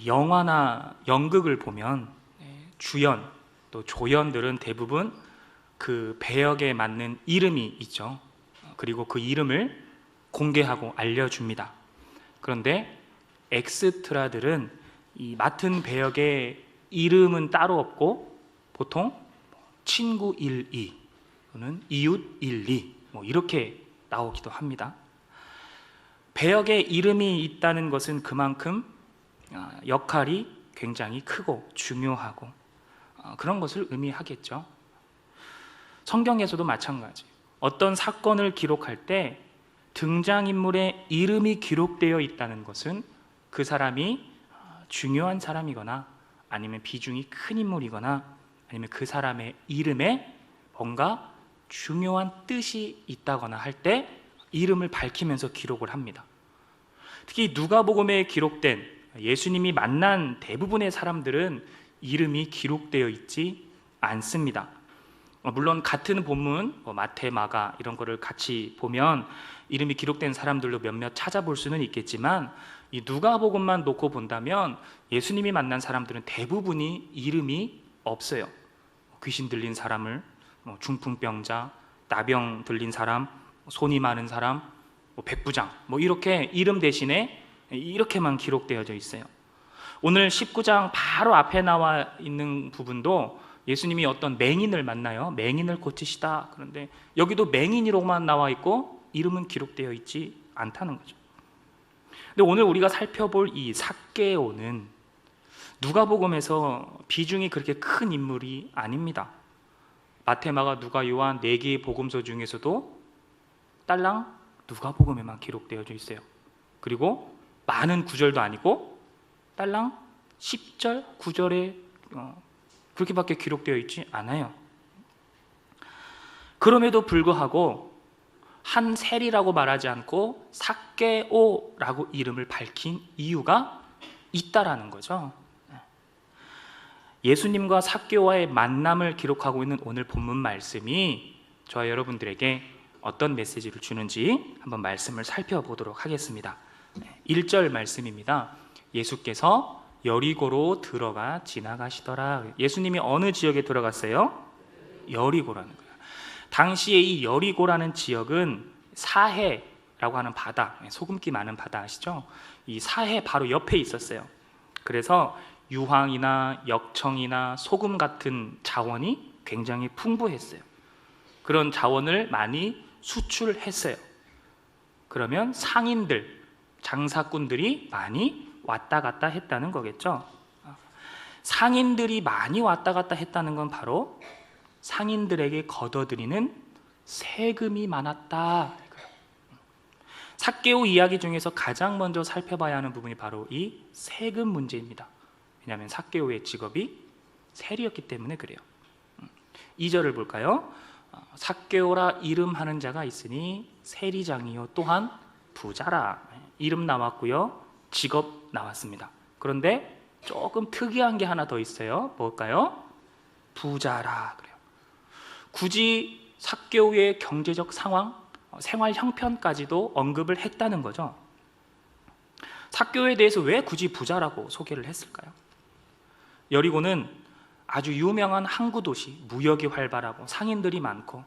영화나 연극을 보면 주연 또 조연들은 대부분 그 배역에 맞는 이름이 있죠. 그리고 그 이름을 공개하고 알려줍니다. 그런데 엑스트라들은 이 맡은 배역의 이름은 따로 없고 보통 친구 1, 2 또는 이웃 1, 2 이렇게 나오기도 합니다. 배역의 이름이 있다는 것은 그만큼 역할이 굉장히 크고 중요하고 그런 것을 의미하겠죠. 성경에서도 마찬가지. 어떤 사건을 기록할 때 등장인물의 이름이 기록되어 있다는 것은 그 사람이 중요한 사람이거나 아니면 비중이 큰 인물이거나 아니면 그 사람의 이름에 뭔가 중요한 뜻이 있다거나 할 때 이름을 밝히면서 기록을 합니다. 특히 누가복음에 기록된 예수님이 만난 대부분의 사람들은 이름이 기록되어 있지 않습니다. 물론 같은 본문 마태, 마가 이런 거를 같이 보면 이름이 기록된 사람들로 몇몇 찾아볼 수는 있겠지만 이 누가복음만 놓고 본다면 예수님이 만난 사람들은 대부분이 이름이 없어요. 귀신 들린 사람을 중풍병자, 나병 들린 사람, 손이 많은 사람, 백부장 이렇게 이름 대신에 이렇게만 기록되어져 있어요. 오늘 19장 바로 앞에 나와 있는 부분도 예수님이 어떤 맹인을 만나요. 맹인을 고치시다. 그런데 여기도 맹인이로만 나와 있고 이름은 기록되어 있지 않다는 거죠. 근데 오늘 우리가 살펴볼 이 삭개오는 누가복음에서 비중이 그렇게 큰 인물이 아닙니다. 마태, 마가, 누가, 요한 4개의 복음서 중에서도 딸랑 누가복음에만 기록되어져 있어요. 그리고 많은 구절도 아니고 딸랑 10절, 9절에 그렇게밖에 기록되어 있지 않아요. 그럼에도 불구하고 한 셀이라고 말하지 않고 삭개오라고 이름을 밝힌 이유가 있다라는 거죠. 예수님과 삭개오와의 만남을 기록하고 있는 오늘 본문 말씀이 저와 여러분들에게 어떤 메시지를 주는지 한번 말씀을 살펴보도록 하겠습니다. 1절 말씀입니다. 예수께서 여리고로 들어가 지나가시더라. 예수님이 어느 지역에 들어갔어요? 여리고라는 거예요. 당시에 이 여리고라는 지역은 사해라고 하는 바다, 소금기 많은 바다 아시죠? 이 사해 바로 옆에 있었어요. 그래서 유황이나 역청이나 소금 같은 자원이 굉장히 풍부했어요. 그런 자원을 많이 수출했어요. 그러면 상인들, 장사꾼들이 많이 왔다 갔다 했다는 거겠죠. 상인들이 많이 왔다 갔다 했다는 건 바로 상인들에게 걷어들이는 세금이 많았다. 삭개오 이야기 중에서 가장 먼저 살펴봐야 하는 부분이 바로 이 세금 문제입니다. 왜냐하면 삭개오의 직업이 세리였기 때문에 그래요. 2절을 볼까요? 삭개오라 이름하는 자가 있으니 세리장이요 또한 부자라. 이름 나왔고요, 직업 나왔습니다. 그런데 조금 특이한 게 하나 더 있어요. 뭘까요? 부자라 그래요. 굳이 삭개오의 경제적 상황, 생활 형편까지도 언급을 했다는 거죠. 삭개오에 대해서 왜 굳이 부자라고 소개를 했을까요? 여리고는 아주 유명한 항구 도시, 무역이 활발하고 상인들이 많고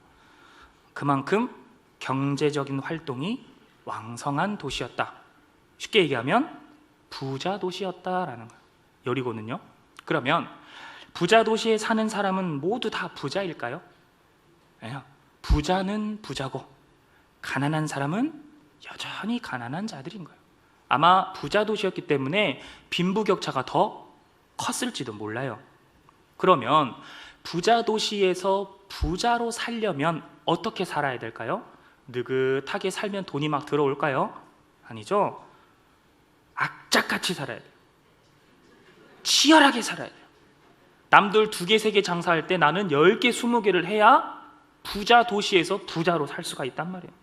그만큼 경제적인 활동이 왕성한 도시였다. 쉽게 얘기하면 부자 도시였다라는 거예요. 여리고는요. 그러면 부자 도시에 사는 사람은 모두 다 부자일까요? 아니요. 부자는 부자고 가난한 사람은 여전히 가난한 자들인 거예요. 아마 부자 도시였기 때문에 빈부격차가 더 컸을지도 몰라요. 그러면 부자 도시에서 부자로 살려면 어떻게 살아야 될까요? 느긋하게 살면 돈이 막 들어올까요? 아니죠. 악착같이 살아야 돼요. 치열하게 살아야 돼요. 남들 2개, 3개 장사할 때 나는 10개, 20개를 해야 부자 도시에서 부자로 살 수가 있단 말이에요.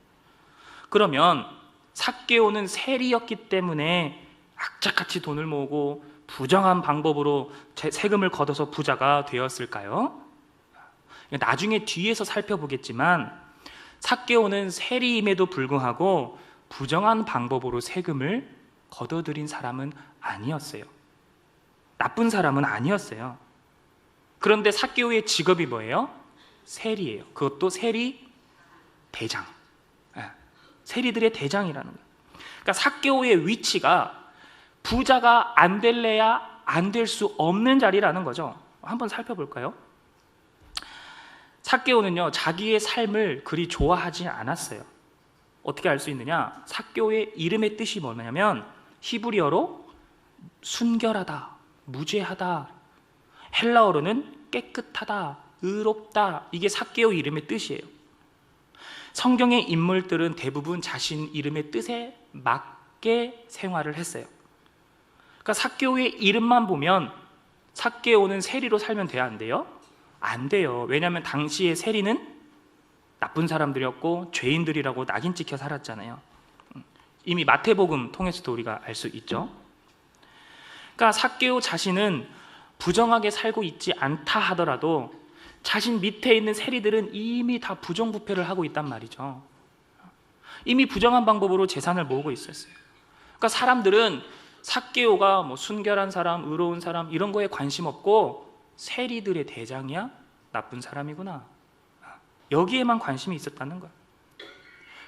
그러면 삭개오는 세리였기 때문에 악착같이 돈을 모으고 부정한 방법으로 세금을 걷어서 부자가 되었을까요? 나중에 뒤에서 살펴보겠지만 삭개오는 세리임에도 불구하고 부정한 방법으로 세금을 걷어들인 사람은 아니었어요. 나쁜 사람은 아니었어요. 그런데 삭개오의 직업이 뭐예요? 세리예요. 그것도 세리 대장. 세리들의 대장이라는 거예요. 그러니까 삭개오의 위치가 부자가 안 될래야 안 될 수 없는 자리라는 거죠. 한번 살펴볼까요? 삭개오는요, 자기의 삶을 그리 좋아하지 않았어요. 어떻게 알 수 있느냐? 삭개오의 이름의 뜻이 뭐냐면 히브리어로 순결하다, 무죄하다, 헬라어로는 깨끗하다, 의롭다, 이게 삭개오 이름의 뜻이에요. 성경의 인물들은 대부분 자신 이름의 뜻에 맞게 생활을 했어요. 그러니까 삭개오의 이름만 보면 삭개오는 세리로 살면 돼야 안 돼요? 안 돼요. 왜냐하면 당시의 세리는 나쁜 사람들이었고 죄인들이라고 낙인 찍혀 살았잖아요. 이미 마태복음 통해서도 우리가 알 수 있죠. 그러니까 삭개오 자신은 부정하게 살고 있지 않다 하더라도 자신 밑에 있는 세리들은 이미 다 부정부패를 하고 있단 말이죠. 이미 부정한 방법으로 재산을 모으고 있었어요. 그러니까 사람들은 삭개오가 뭐 순결한 사람, 의로운 사람 이런 거에 관심 없고 세리들의 대장이야? 나쁜 사람이구나. 여기에만 관심이 있었다는 거야.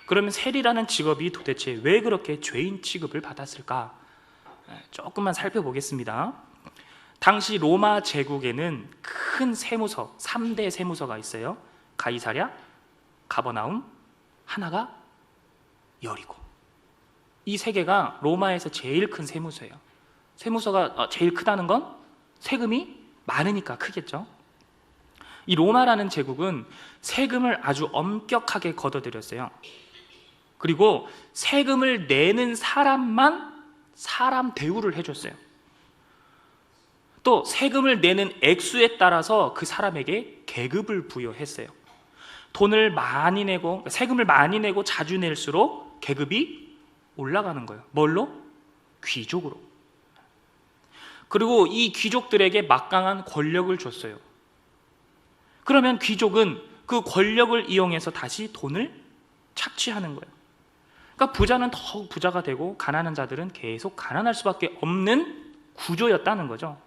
그러면 세리라는 직업이 도대체 왜 그렇게 죄인 취급을 받았을까? 조금만 살펴보겠습니다. 당시 로마 제국에는 큰 세무서, 3대 세무서가 있어요. 가이사랴, 가버나움, 하나가 여리고. 이 세 개가 로마에서 제일 큰 세무서예요. 세무서가 제일 크다는 건 세금이 많으니까 크겠죠. 이 로마라는 제국은 세금을 아주 엄격하게 걷어들였어요. 그리고 세금을 내는 사람만 사람 대우를 해줬어요. 또 세금을 내는 액수에 따라서 그 사람에게 계급을 부여했어요. 돈을 많이 내고, 세금을 많이 내고 자주 낼수록 계급이 올라가는 거예요. 뭘로? 귀족으로. 그리고 이 귀족들에게 막강한 권력을 줬어요. 그러면 귀족은 그 권력을 이용해서 다시 돈을 착취하는 거예요. 그러니까 부자는 더욱 부자가 되고 가난한 자들은 계속 가난할 수밖에 없는 구조였다는 거죠.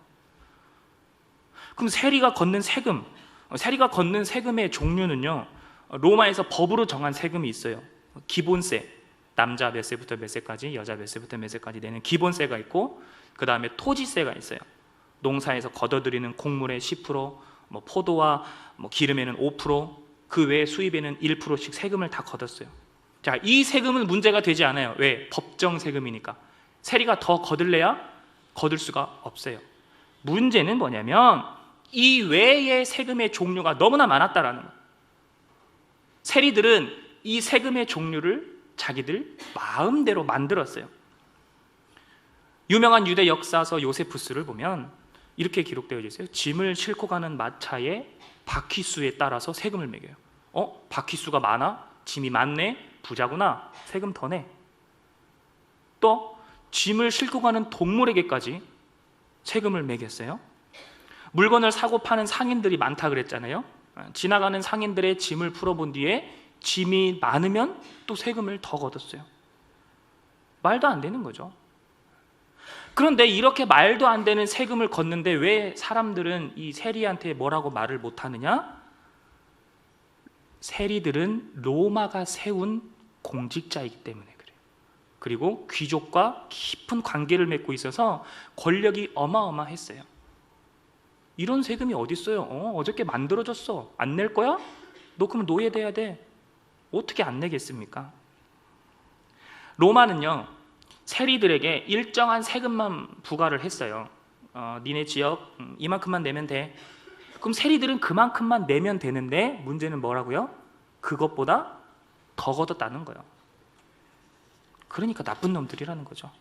그럼 세리가 걷는 세금의 종류는요, 로마에서 법으로 정한 세금이 있어요. 기본세, 남자 몇 세부터 몇 세까지, 여자 몇 세부터 몇 세까지 내는 기본세가 있고, 그 다음에 토지세가 있어요. 농사에서 걷어들이는 곡물의 10%, 포도와 기름에는 5%, 그 외에 수입에는 1%씩 세금을 다 걷었어요. 자, 이 세금은 문제가 되지 않아요. 왜? 법정 세금이니까. 세리가 더 거둘래야 거둘 수가 없어요. 문제는 뭐냐면 이 외의 세금의 종류가 너무나 많았다라는 거예요. 세리들은 이 세금의 종류를 자기들 마음대로 만들었어요. 유명한 유대 역사서 요세푸스를 보면 이렇게 기록되어 있어요. 짐을 싣고 가는 마차의 바퀴수에 따라서 세금을 매겨요. 바퀴수가 많아? 짐이 많네? 부자구나? 세금 더 내. 또 짐을 싣고 가는 동물에게까지 세금을 매겼어요. 물건을 사고 파는 상인들이 많다 그랬잖아요. 지나가는 상인들의 짐을 풀어본 뒤에 짐이 많으면 또 세금을 더 걷었어요. 말도 안 되는 거죠. 그런데 이렇게 말도 안 되는 세금을 걷는데 왜 사람들은 이 세리한테 뭐라고 말을 못하느냐? 세리들은 로마가 세운 공직자이기 때문에 그래요. 그리고 귀족과 깊은 관계를 맺고 있어서 권력이 어마어마했어요. 이런 세금이 어디 있어요? 어저께 만들어졌어. 안 낼 거야? 너 그럼 노예돼야 돼. 어떻게 안 내겠습니까? 로마는요, 세리들에게 일정한 세금만 부과를 했어요. 니네 지역 이만큼만 내면 돼. 그럼 세리들은 그만큼만 내면 되는데 문제는 뭐라고요? 그것보다 더 걷었다는 거예요. 그러니까 나쁜 놈들이라는 거죠.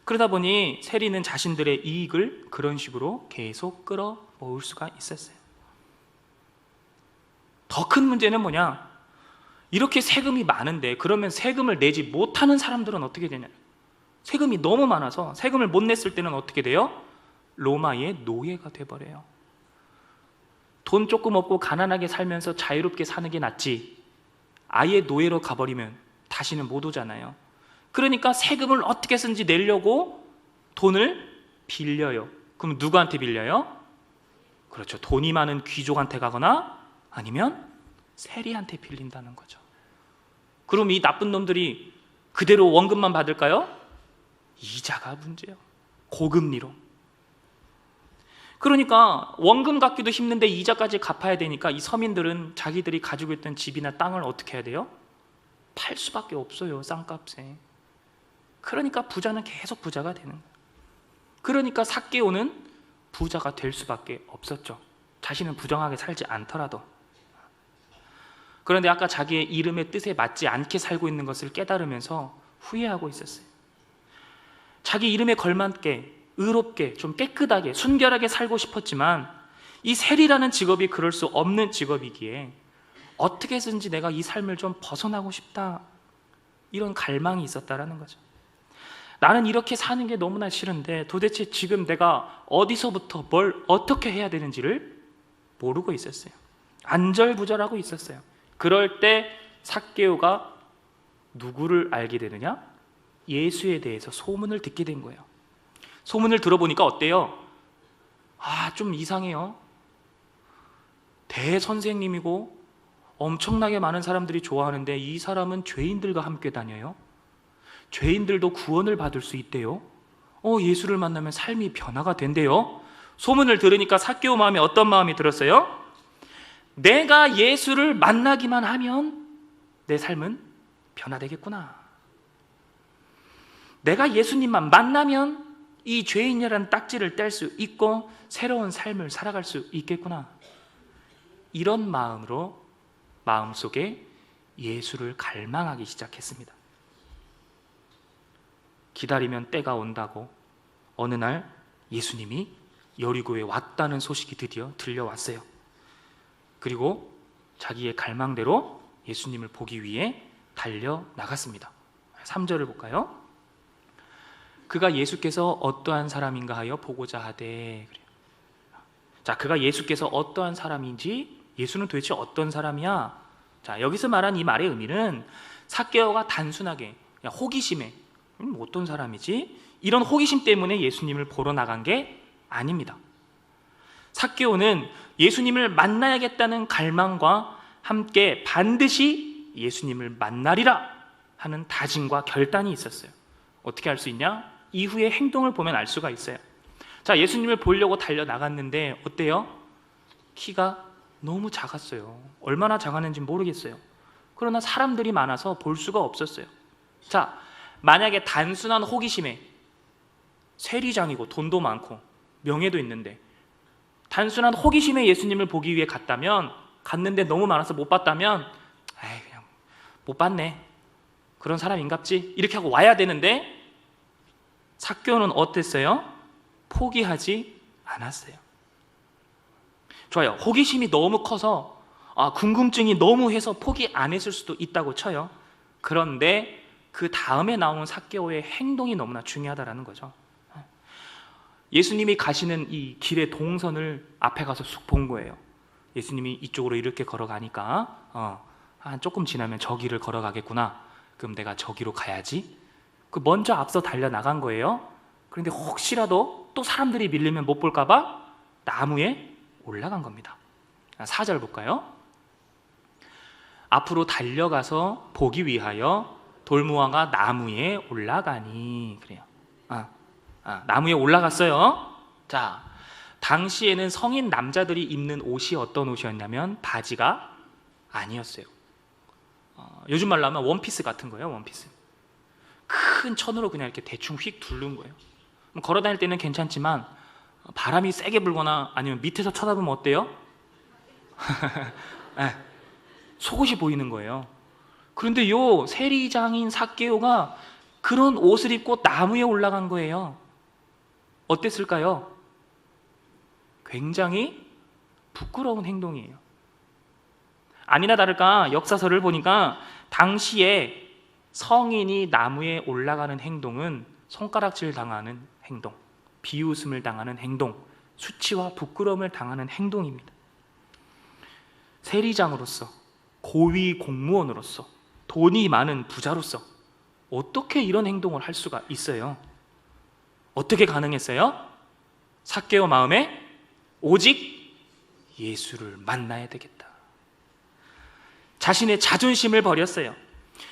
그러다 보니 세리는 자신들의 이익을 그런 식으로 계속 끌어모을 수가 있었어요. 더 큰 문제는 뭐냐? 이렇게 세금이 많은데 그러면 세금을 내지 못하는 사람들은 어떻게 되냐? 세금이 너무 많아서 세금을 못 냈을 때는 어떻게 돼요? 로마의 노예가 돼버려요. 돈 조금 없고 가난하게 살면서 자유롭게 사는 게 낫지, 아예 노예로 가버리면 다시는 못 오잖아요. 그러니까 세금을 어떻게 해서든지 내려고 돈을 빌려요. 그럼 누구한테 빌려요? 그렇죠. 돈이 많은 귀족한테 가거나 아니면 세리한테 빌린다는 거죠. 그럼 이 나쁜 놈들이 그대로 원금만 받을까요? 이자가 문제예요. 고금리로. 그러니까 원금 갚기도 힘든데 이자까지 갚아야 되니까 이 서민들은 자기들이 가지고 있던 집이나 땅을 어떻게 해야 돼요? 팔 수밖에 없어요. 싼값에. 그러니까 부자는 계속 부자가 되는 거예요. 그러니까 삭개오는 부자가 될 수밖에 없었죠. 자신은 부정하게 살지 않더라도. 그런데 아까 자기의 이름의 뜻에 맞지 않게 살고 있는 것을 깨달으면서 후회하고 있었어요. 자기 이름에 걸맞게 의롭게 좀 깨끗하게 순결하게 살고 싶었지만 이 세리라는 직업이 그럴 수 없는 직업이기에 어떻게 해서든지 내가 이 삶을 좀 벗어나고 싶다, 이런 갈망이 있었다라는 거죠. 나는 이렇게 사는 게 너무나 싫은데 도대체 지금 내가 어디서부터 뭘 어떻게 해야 되는지를 모르고 있었어요. 안절부절하고 있었어요. 그럴 때 삭개오가 누구를 알게 되느냐? 예수에 대해서 소문을 듣게 된 거예요. 소문을 들어보니까 어때요? 좀 이상해요. 대선생님이고 엄청나게 많은 사람들이 좋아하는데 이 사람은 죄인들과 함께 다녀요. 죄인들도 구원을 받을 수 있대요. 예수를 만나면 삶이 변화가 된대요. 소문을 들으니까 삭개오 마음에 어떤 마음이 들었어요? 내가 예수를 만나기만 하면 내 삶은 변화되겠구나. 내가 예수님만 만나면 이 죄인이라는 딱지를 뗄 수 있고 새로운 삶을 살아갈 수 있겠구나. 이런 마음으로 마음속에 예수를 갈망하기 시작했습니다. 기다리면 때가 온다고 어느 날 예수님이 여리고에 왔다는 소식이 드디어 들려왔어요. 그리고 자기의 갈망대로 예수님을 보기 위해 달려나갔습니다. 3절을 볼까요? 그가 예수께서 어떠한 사람인가 하여 보고자 하되. 자, 그가 예수께서 어떠한 사람인지, 예수는 도대체 어떤 사람이야? 자, 여기서 말한 이 말의 의미는 삭개오가 단순하게 그냥 호기심에 어떤 사람이지? 이런 호기심 때문에 예수님을 보러 나간 게 아닙니다. 삭개오는 예수님을 만나야겠다는 갈망과 함께 반드시 예수님을 만나리라 하는 다짐과 결단이 있었어요. 어떻게 알 수 있냐? 이후의 행동을 보면 알 수가 있어요. 자, 예수님을 보려고 달려나갔는데 어때요? 키가 너무 작았어요. 얼마나 작았는지 모르겠어요. 그러나 사람들이 많아서 볼 수가 없었어요. 자, 만약에 단순한 호기심에 세리장이고 돈도 많고 명예도 있는데 단순한 호기심에 예수님을 보기 위해 갔는데 너무 많아서 못 봤다면 그냥 못 봤네, 그런 사람인갑지, 이렇게 하고 와야 되는데 삭개오는 어땠어요? 포기하지 않았어요. 좋아요. 호기심이 너무 커서 궁금증이 너무 해서 포기 안 했을 수도 있다고 쳐요. 그런데 그 다음에 나오는 삭개오의 행동이 너무나 중요하다는 거죠. 예수님이 가시는 이 길의 동선을 앞에 가서 쑥 본 거예요. 예수님이 이쪽으로 이렇게 걸어가니까 조금 지나면 저 길을 걸어가겠구나. 그럼 내가 저기로 가야지. 먼저 앞서 달려나간 거예요. 그런데 혹시라도 또 사람들이 밀리면 못 볼까 봐 나무에 올라간 겁니다. 4절 볼까요? 앞으로 달려가서 보기 위하여 돌무화가 나무에 올라가니. 그래요. 나무에 올라갔어요. 자, 당시에는 성인 남자들이 입는 옷이 어떤 옷이었냐면 바지가 아니었어요. 요즘 말로 하면 원피스 같은 거예요. 원피스. 큰 천으로 그냥 이렇게 대충 휙 두른 거예요. 걸어 다닐 때는 괜찮지만 바람이 세게 불거나 아니면 밑에서 쳐다보면 어때요? 속옷이 보이는 거예요. 그런데 요 세리장인 삭개오가 그런 옷을 입고 나무에 올라간 거예요. 어땠을까요? 굉장히 부끄러운 행동이에요. 아니나 다를까 역사서를 보니까 당시에 성인이 나무에 올라가는 행동은 손가락질 당하는 행동, 비웃음을 당하는 행동, 수치와 부끄러움을 당하는 행동입니다. 세리장으로서, 고위 공무원으로서, 돈이 많은 부자로서 어떻게 이런 행동을 할 수가 있어요? 어떻게 가능했어요? 삭개오 마음에 오직 예수를 만나야 되겠다. 자신의 자존심을 버렸어요.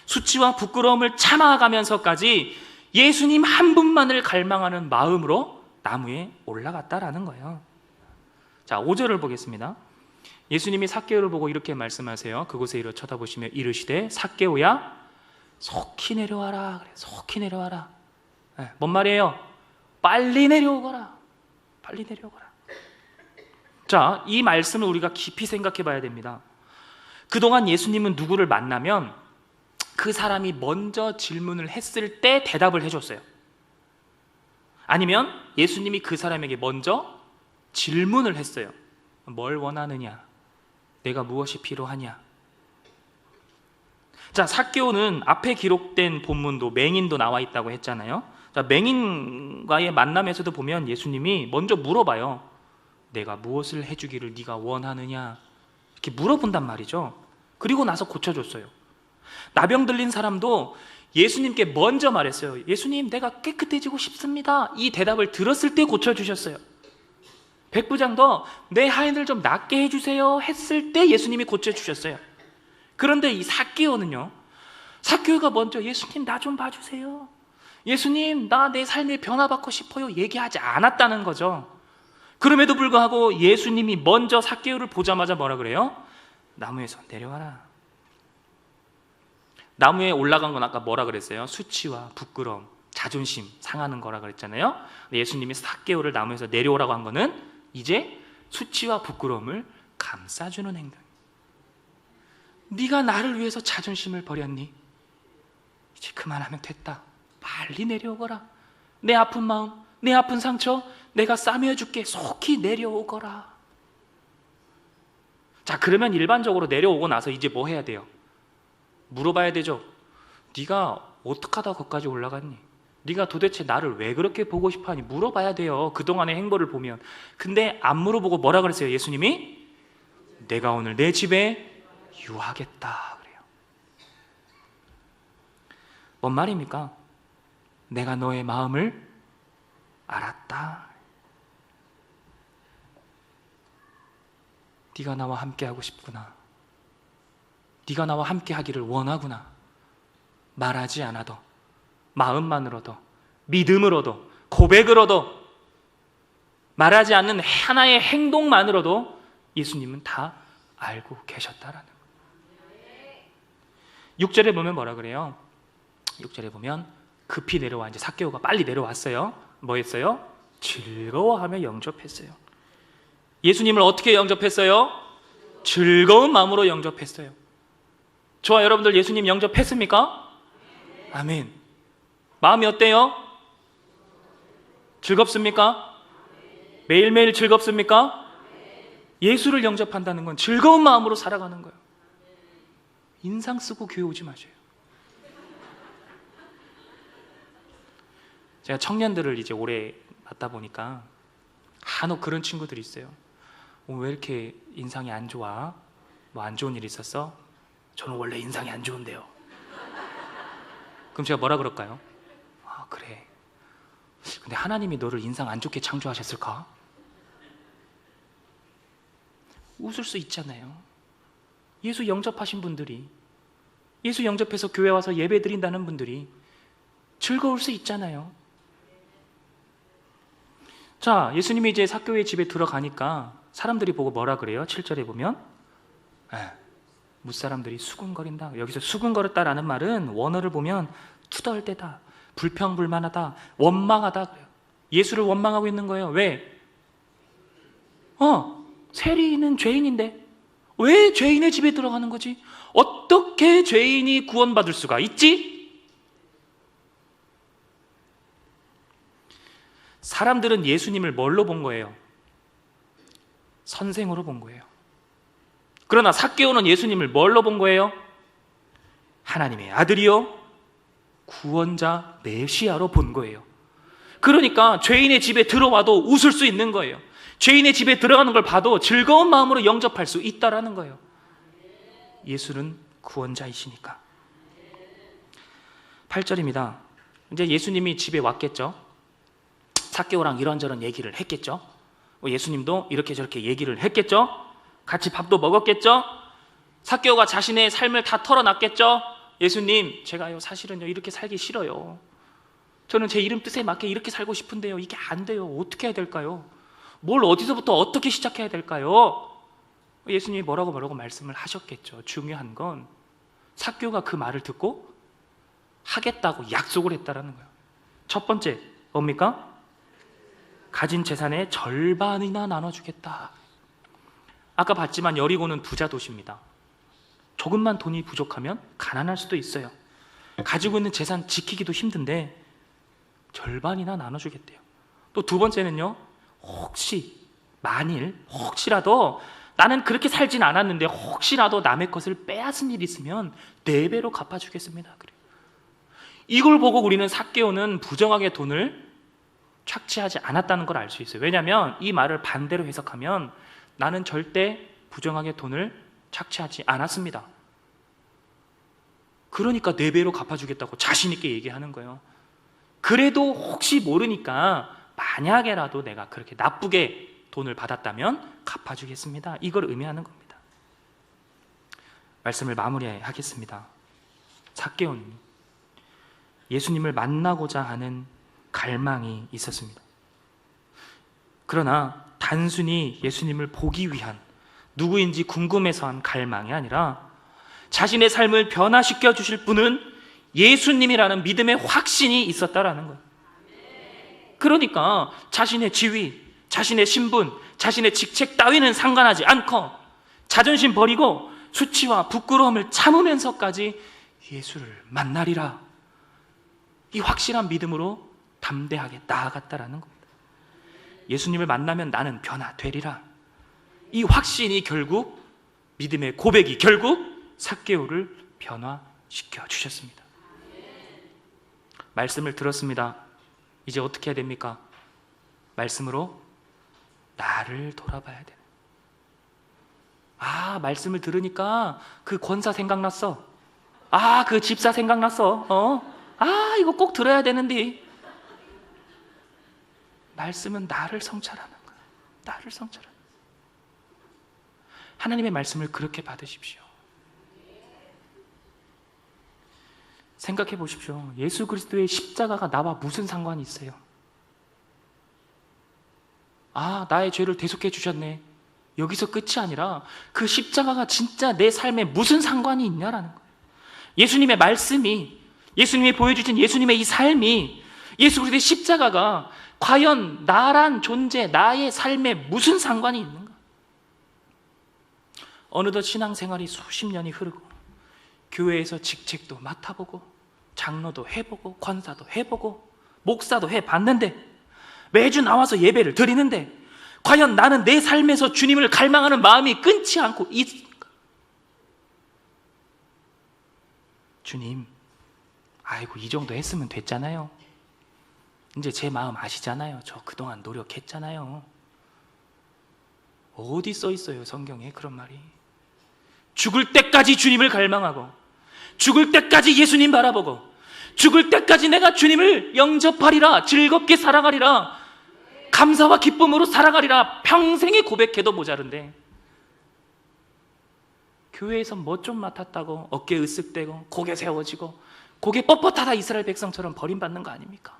수치와 부끄러움을 참아가면서까지 예수님 한 분만을 갈망하는 마음으로 나무에 올라갔다라는 거예요. 자, 5절을 보겠습니다. 예수님이 삭개오를 보고 이렇게 말씀하세요. 그곳에 이르러 쳐다보시며 이르시되 삭개오야 속히 내려와라. 그래, 속히 내려와라. 네, 뭔 말이에요? 빨리 내려오거라. 빨리 내려오거라. 자, 이 말씀을 우리가 깊이 생각해 봐야 됩니다. 그동안 예수님은 누구를 만나면 그 사람이 먼저 질문을 했을 때 대답을 해줬어요. 아니면 예수님이 그 사람에게 먼저 질문을 했어요. 뭘 원하느냐? 내가 무엇이 필요하냐? 자, 삭개오는 앞에 기록된 본문도 맹인도 나와 있다고 했잖아요. 자, 맹인과의 만남에서도 보면 예수님이 먼저 물어봐요. 내가 무엇을 해주기를 네가 원하느냐? 이렇게 물어본단 말이죠. 그리고 나서 고쳐줬어요. 나병 들린 사람도 예수님께 먼저 말했어요. 예수님, 내가 깨끗해지고 싶습니다. 이 대답을 들었을 때 고쳐주셨어요. 백부장도 내 하인을 좀 낫게 해주세요 했을 때 예수님이 고쳐주셨어요. 그런데 이 삭개오는요, 삭개오가 먼저 예수님 나 좀 봐주세요, 예수님 나 내 삶에 변화받고 싶어요 얘기하지 않았다는 거죠. 그럼에도 불구하고 예수님이 먼저 삭개오를 보자마자 뭐라 그래요? 나무에서 내려와라. 나무에 올라간 건 아까 뭐라 그랬어요? 수치와 부끄러움, 자존심 상하는 거라 그랬잖아요. 예수님이 삭개오를 나무에서 내려오라고 한 거는 이제 수치와 부끄러움을 감싸주는 행동. 네가 나를 위해서 자존심을 버렸니? 이제 그만하면 됐다. 빨리 내려오거라. 내 아픈 마음, 내 아픈 상처 내가 싸매어줄게. 속히 내려오거라. 자, 그러면 일반적으로 내려오고 나서 이제 뭐 해야 돼요? 물어봐야 되죠. 네가 어떻게 하다 거기까지 올라갔니? 네가 도대체 나를 왜 그렇게 보고 싶어하니? 물어봐야 돼요. 그동안의 행보를 보면. 근데 안 물어보고 뭐라 그랬어요? 예수님이 내가 오늘 내 집에 유하겠다 그래요. 뭔 말입니까? 내가 너의 마음을 알았다. 네가 나와 함께 하고 싶구나. 네가 나와 함께 하기를 원하구나. 말하지 않아도, 마음만으로도, 믿음으로도, 고백으로도, 말하지 않는 하나의 행동만으로도 예수님은 다 알고 계셨다라는 거예요. 6절에 보면 뭐라 그래요? 6절에 보면 급히 내려와, 이제 삭개오가 빨리 내려왔어요. 뭐 했어요? 즐거워하며 영접했어요. 예수님을 어떻게 영접했어요? 즐거운 마음으로 영접했어요. 저와 여러분들 예수님 영접했습니까? 아멘. 마음이 어때요? 즐겁습니까? 매일매일 즐겁습니까? 예수를 영접한다는 건 즐거운 마음으로 살아가는 거예요. 인상 쓰고 교회 오지 마세요. 제가 청년들을 이제 오래 맡다 보니까 간혹 그런 친구들이 있어요. 왜 이렇게 인상이 안 좋아? 뭐 안 좋은 일 있었어? 저는 원래 인상이 안 좋은데요. 그럼 제가 뭐라 그럴까요? 아, 그래. 근데 하나님이 너를 인상 안 좋게 창조하셨을까? 웃을 수 있잖아요. 예수 영접하신 분들이, 예수 영접해서 교회 와서 예배 드린다는 분들이 즐거울 수 있잖아요. 자, 예수님이 이제 삭개오의 집에 들어가니까 사람들이 보고 뭐라 그래요? 7절에 보면 무사람들이 수군거린다. 여기서 수군거렸다라는 말은 원어를 보면 투덜대다, 불평불만하다, 원망하다 그래요. 예수를 원망하고 있는 거예요. 왜? 세리는 죄인인데 왜 죄인의 집에 들어가는 거지? 어떻게 죄인이 구원받을 수가 있지? 사람들은 예수님을 뭘로 본 거예요? 선생으로 본 거예요. 그러나 삭개오는 예수님을 뭘로 본 거예요? 하나님의 아들이요, 구원자 메시아로 본 거예요. 그러니까 죄인의 집에 들어와도 웃을 수 있는 거예요. 죄인의 집에 들어가는 걸 봐도 즐거운 마음으로 영접할 수 있다라는 거예요. 예수는 구원자이시니까. 8절입니다. 이제 예수님이 집에 왔겠죠. 삭개오랑 이런저런 얘기를 했겠죠. 예수님도 이렇게 저렇게 얘기를 했겠죠. 같이 밥도 먹었겠죠. 삭개오가 자신의 삶을 다 털어놨겠죠. 예수님, 제가요 사실은요 이렇게 살기 싫어요. 저는 제 이름 뜻에 맞게 이렇게 살고 싶은데요, 이게 안 돼요. 어떻게 해야 될까요? 뭘 어디서부터 어떻게 시작해야 될까요? 예수님이 뭐라고 말씀을 하셨겠죠. 중요한 건 삭개오가 그 말을 듣고 하겠다고 약속을 했다라는 거예요. 첫 번째 뭡니까? 가진 재산의 절반이나 나눠주겠다. 아까 봤지만 여리고는 부자 도시입니다. 조금만 돈이 부족하면 가난할 수도 있어요. 가지고 있는 재산 지키기도 힘든데 절반이나 나눠주겠대요. 또 두 번째는요, 혹시라도 나는 그렇게 살진 않았는데 혹시라도 남의 것을 빼앗은 일이 있으면 4배로 갚아주겠습니다. 그래요. 이걸 보고 우리는 삭개오는 부정하게 돈을 착취하지 않았다는 걸 알 수 있어요. 왜냐하면 이 말을 반대로 해석하면 나는 절대 부정하게 돈을 착취하지 않았습니다. 그러니까 4배로 갚아주겠다고 자신 있게 얘기하는 거예요. 그래도 혹시 모르니까 만약에라도 내가 그렇게 나쁘게 돈을 받았다면 갚아주겠습니다. 이걸 의미하는 겁니다. 말씀을 마무리하겠습니다. 삭개오는 예수님을 만나고자 하는 갈망이 있었습니다. 그러나 단순히 예수님을 보기 위한, 누구인지 궁금해서 한 갈망이 아니라 자신의 삶을 변화시켜 주실 분은 예수님이라는 믿음의 확신이 있었다라는 거예요. 그러니까 자신의 지위, 자신의 신분, 자신의 직책 따위는 상관하지 않고 자존심 버리고 수치와 부끄러움을 참으면서까지 예수를 만나리라, 이 확실한 믿음으로 담대하게 나아갔다라는 겁니다. 예수님을 만나면 나는 변화되리라, 이 확신이 결국, 믿음의 고백이 결국 삭개오를 변화시켜 주셨습니다. 말씀을 들었습니다. 이제 어떻게 해야 됩니까? 말씀으로 나를 돌아봐야 되는. 말씀을 들으니까 그 권사 생각났어. 그 집사 생각났어. 이거 꼭 들어야 되는데. 말씀은 나를 성찰하는 거야. 나를 성찰하는 거야. 하나님의 말씀을 그렇게 받으십시오. 생각해 보십시오. 예수 그리스도의 십자가가 나와 무슨 상관이 있어요? 나의 죄를 대속해 주셨네. 여기서 끝이 아니라 그 십자가가 진짜 내 삶에 무슨 상관이 있냐라는 거예요. 예수님의 말씀이, 예수님이 보여주신 예수님의 이 삶이, 예수 그리스도의 십자가가 과연 나란 존재, 나의 삶에 무슨 상관이 있는가? 어느덧 신앙생활이 수십 년이 흐르고 교회에서 직책도 맡아보고 장로도 해보고 권사도 해보고 목사도 해봤는데 매주 나와서 예배를 드리는데 과연 나는 내 삶에서 주님을 갈망하는 마음이 끊지 않고 있을까? 주님, 이 정도 했으면 됐잖아요. 이제 제 마음 아시잖아요. 저 그동안 노력했잖아요. 어디 써 있어요, 성경에 그런 말이? 죽을 때까지 주님을 갈망하고, 죽을 때까지 예수님 바라보고, 죽을 때까지 내가 주님을 영접하리라, 즐겁게 살아가리라, 감사와 기쁨으로 살아가리라 평생에 고백해도 모자른데, 교회에서 뭐 좀 맡았다고 어깨 으쓱대고 고개 세워지고 고개 뻣뻣하다 이스라엘 백성처럼 버림받는 거 아닙니까?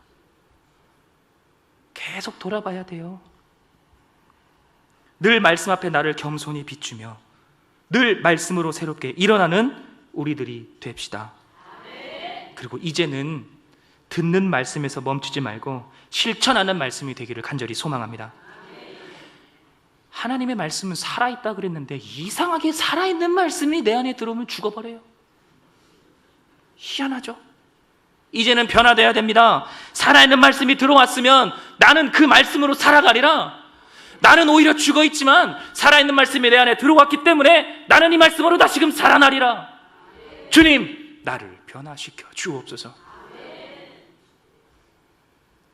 계속 돌아봐야 돼요. 늘 말씀 앞에 나를 겸손히 비추며 늘 말씀으로 새롭게 일어나는 우리들이 됩시다. 그리고 이제는 듣는 말씀에서 멈추지 말고 실천하는 말씀이 되기를 간절히 소망합니다. 하나님의 말씀은 살아있다 그랬는데 이상하게 살아있는 말씀이 내 안에 들어오면 죽어버려요. 희한하죠? 이제는 변화되어야 됩니다. 살아있는 말씀이 들어왔으면 나는 그 말씀으로 살아가리라. 나는 오히려 죽어있지만 살아있는 말씀이 내 안에 들어왔기 때문에 나는 이 말씀으로 다시금 살아나리라. 주님, 나를 변화시켜 주옵소서.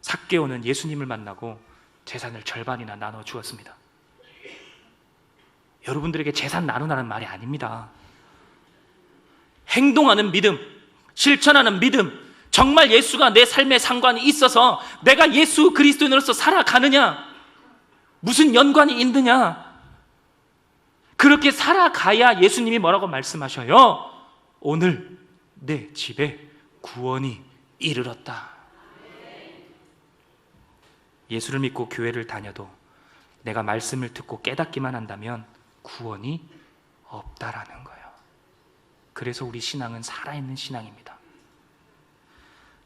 삭개오는 예수님을 만나고 재산을 절반이나 나눠 주었습니다. 여러분들에게 재산 나누라는 말이 아닙니다. 행동하는 믿음, 실천하는 믿음, 정말 예수가 내 삶에 상관이 있어서 내가 예수 그리스도인으로서 살아가느냐, 무슨 연관이 있느냐. 그렇게 살아가야 예수님이 뭐라고 말씀하셔요? 오늘 내 집에 구원이 이르렀다. 예수를 믿고 교회를 다녀도 내가 말씀을 듣고 깨닫기만 한다면 구원이 없다라는 거예요. 그래서 우리 신앙은 살아있는 신앙입니다.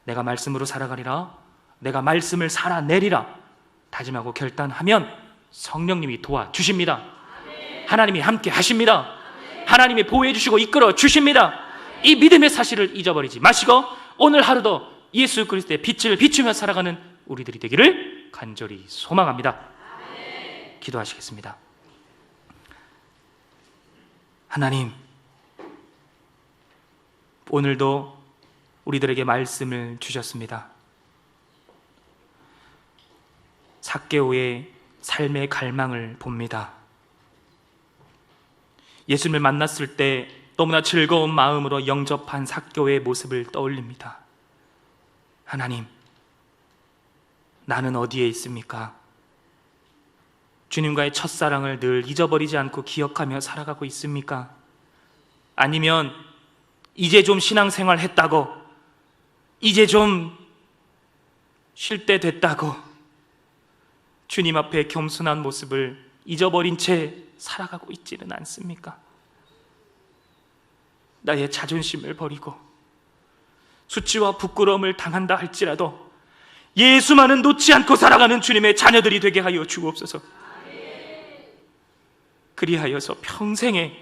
내가 말씀으로 살아가리라, 내가 말씀을 살아내리라 다짐하고 결단하면 성령님이 도와주십니다. 하나님이 함께 하십니다. 하나님이 보호해 주시고 이끌어 주십니다. 이 믿음의 사실을 잊어버리지 마시고 오늘 하루도 예수 그리스도의 빛을 비추며 살아가는 우리들이 되기를 간절히 소망합니다. 기도하시겠습니다. 하나님, 오늘도 우리들에게 말씀을 주셨습니다. 삭개오의 삶의 갈망을 봅니다. 예수님을 만났을 때 너무나 즐거운 마음으로 영접한 삭개오의 모습을 떠올립니다. 하나님, 나는 어디에 있습니까? 주님과의 첫사랑을 늘 잊어버리지 않고 기억하며 살아가고 있습니까? 아니면 이제 좀 신앙생활 했다고, 이제 좀 쉴 때 됐다고 주님 앞에 겸손한 모습을 잊어버린 채 살아가고 있지는 않습니까? 나의 자존심을 버리고 수치와 부끄러움을 당한다 할지라도 예수만은 놓지 않고 살아가는 주님의 자녀들이 되게 하여 주옵소서. 그리하여서 평생에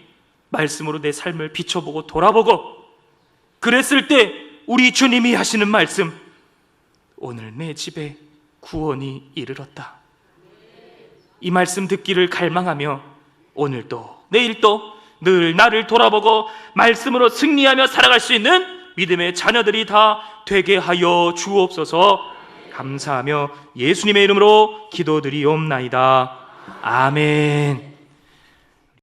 말씀으로 내 삶을 비춰보고 돌아보고, 그랬을 때 우리 주님이 하시는 말씀, 오늘 내 집에 구원이 이르렀다, 이 말씀 듣기를 갈망하며 오늘도 내일도 늘 나를 돌아보고 말씀으로 승리하며 살아갈 수 있는 믿음의 자녀들이 다 되게 하여 주옵소서. 감사하며 예수님의 이름으로 기도드리옵나이다. 아멘.